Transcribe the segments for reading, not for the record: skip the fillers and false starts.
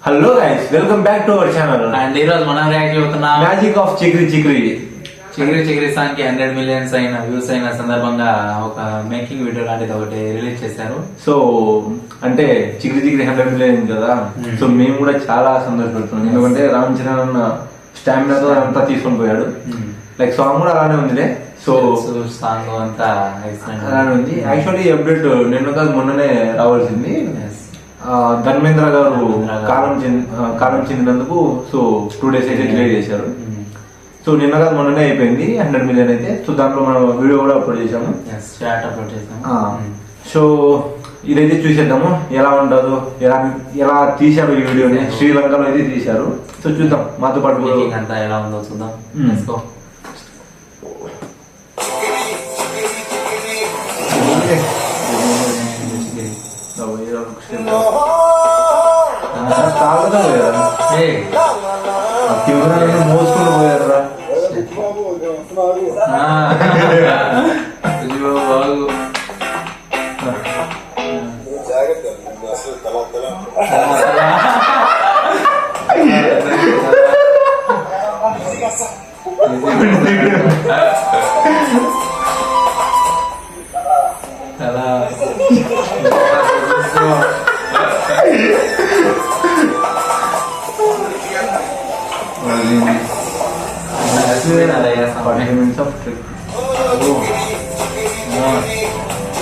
Hello guys, welcome back to our channel. And ఈ రోజు మనం రియాక్ట్ అవుతున్నాం magic of Chikiri Chikiri. Chikiri Chikiri song కి 100 millions అయిన వ్యూస్ అయిన సందర్భంగా ఒక మేకింగ్ వీడియో లాంటిది ఒకటి రిలీజ్ చేశారు. సో అంటే చిక్రీ చిక్రీ 100 మిలియన్ కదా. సో మేము కూడా చాలా సంతోషపడుతున్నాం, ఎందుకంటే రామ్ చరణ్ అన్న స్టామినాతో అంతా తీసుకొని పోయాడు. లైక్ సాంగ్ కూడా అలానే ఉందిలే. సో సాంగ్ అంతా అలానే ఉంది. యాక్చువల్లీ అప్డేట్ నిన్న కాదు మొన్ననే రావాల్సింది. ధర్మేంద్ర గారు కాలం చెందినందుకు సో 2 days అయితే డిలే చేశారు. సో నిన్న కాదు మొన్ననే అయిపోయింది 100 మిలియన్ అయితే. సో దాంట్లో మనం వీడియో కూడా అప్లోడ్ చేసాము. సో ఇదైతే చూసేద్దాము ఎలా ఉంటుందో, ఎలా తీశారు ఈ వీడియోని. శ్రీలంకలో అయితే తీశారు. సో చూద్దాం, మాతో పాటు అంతా ఎలా ఉందో చూద్దాం. మోసుకుని పోయారా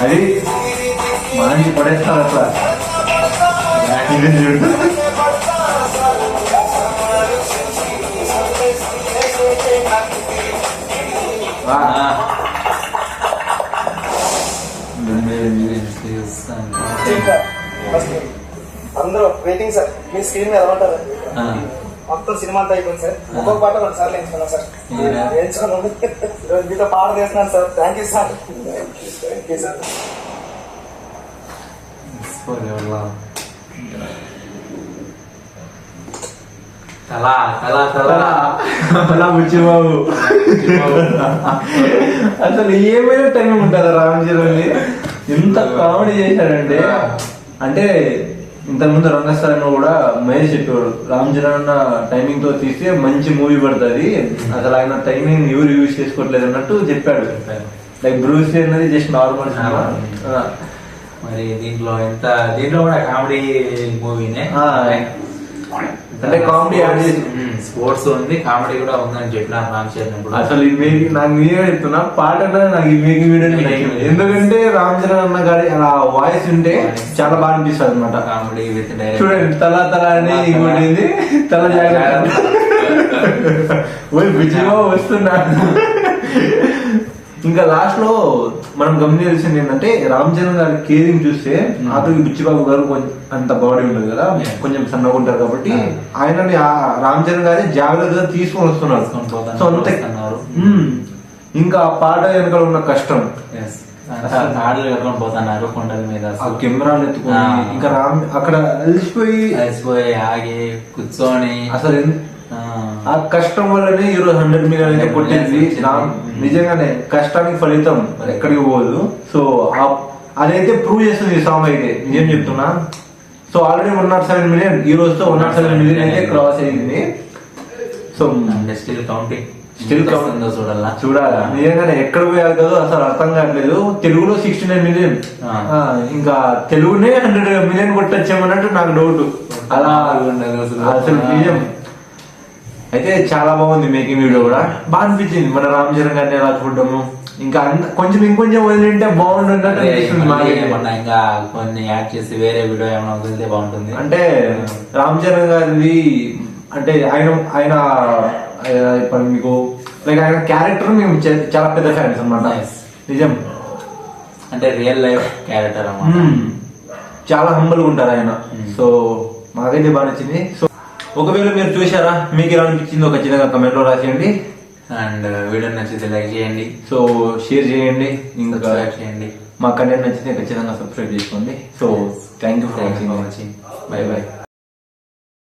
అది మంచి పడేస్తారు అట్లా. అందరూ వెయిటింగ్ సార్. మీ స్క్రీన్ మీద ఉంటారు మొత్తం సినిమా అంతా అయిపోయింది సార్. ఒక్కొక్క పాట 2 సార్లు ఎంచుకున్నాం సార్. ఎంచుకున్నాను ఈరోజు మీతో పాట చేస్తున్నాను sir. Thank you sir. Thank you sir. Buchibabu అసలు ఏమైనా టైం ఉంటుందా రామ్ చరణ్? ఎంత కామెడీ చేశాడంటే, అంటే ఇంతకుముందు రంగస్థలంలో కూడా మహేష్ చెప్పేవాడు, రామ్ చరణ్ అన్న టైమింగ్ తో తీస్తే మంచి మూవీ పడుతుంది, అసలు ఆయన టైమింగ్ ఎవరు యూజ్ చేసుకోవట్లేదు అన్నట్టు చెప్పాడు. లైక్ బ్రూస్ లీ అనేది జస్ట్ నార్మల్ సినిమా. మరి దీంట్లో కూడా కామెడీ మూవీనే, అంటే కామెడీ యాడ్ చేసి స్పోర్ట్స్ ఉంది, కామెడీ కూడా ఉందని చెప్పినారు రామ్ చరణ్. అసలు నాకు నేనే చెప్తున్నా, పాట నాకు ఈ మేకింగ్ వీడియో, ఎందుకంటే రామ్ చరణ్ అన్న గారి అలా వాయిస్ ఉంటే చాలా బాగా అనిపిస్తుంది అనమాట. కామెడీ విత్ చూడండి, తల అని ఇంకోటి తల జాగ్రత్త వస్తున్నా. ఇంకా లాస్ట్ లో మనం గమనించాల్సింది ఏంటంటే, రామ్ చరణ్ గారి కేరింగ్ చూస్తే ఆతకి బుచ్చిబాబు గారు అంత బాడీ ఉండదు కదా, కొంచెం సన్నగా ఉంటారు కాబట్టి ఆయనని రామ్ చరణ్ గారి జాగ్రత్తగా తీసుకొని వస్తున్నారు. సో అంతే. ఇంకా ఆ పాట వెనకాల ఉన్న కష్టం, పోతున్నారు కొండల మీద, కెమెరాలు ఎత్తుకొని, ఇంకా రామ్ అక్కడ అలసిపోయి ఆగి కూర్చొని, అసలు ఆ కష్టం వల్లనే ఈరోజు 100 మిలియన్ అయితే కొట్టింది. నిజంగానే కష్టానికి ఫలితం ఎక్కడికి పోదు. సో అదైతే ప్రూవ్ చేస్తుంది ఈ సాంగ్ అయితే, నిజం చెప్తున్నా. సో ఆల్రెడీ 107 మిలియన్, ఈ రోజుతో 107 మిలియన్ అయితే క్రాస్ అయింది. సో స్టిల్ కౌంటింగ్, చూడాలా. నిజంగానే ఎక్కడ పోయారు కదా అసలు అర్థం కావట్లేదు. తెలుగులో 69 మిలియన్, ఇంకా తెలుగునే 100 మిలియన్ కొట్టొచ్చామన్నట్టు నాకు డౌట్. అలా అసలు నిజం అయితే చాలా బాగుంది మేకింగ్ వీడియో కూడా. బాగా అనిపించింది మన రామ్ చరణ్ గారిని ఎలా చూడటము. ఇంకా కొంచెం ఇంకొంచెం వదిలింటే బాగుంటున్నట్టు ఇంకా కొన్ని యాడ్ చేసి వేరే వీడియో ఏమైనా వదిలితే బాగుంటుంది. అంటే రామ్ చరణ్ గారిది అంటే ఆయన ఇప్పుడు మీకు లైక్ ఆయన క్యారెక్టర్ మేము చాలా పెద్ద ఫ్యాన్స్ అన్నమాట. నిజం, అంటే రియల్ లైఫ్ క్యారెక్టర్ చాలా హంబుల్గా ఉంటారు ఆయన. సో మాకైతే బాగా నచ్చింది. సో ఒకవేళ మీరు చూసారా, మీకు ఎలా అనిపించిందో ఖచ్చితంగా కమెంట్ లో రాసేయండి. అండ్ వీడియో నచ్చితే లైక్ చేయండి, సో షేర్ చేయండి, ఇంకా చేయండి. మా కంటెంట్ నచ్చితే ఖచ్చితంగా సబ్స్క్రైబ్ చేసుకోండి. So thank you for watching. By by.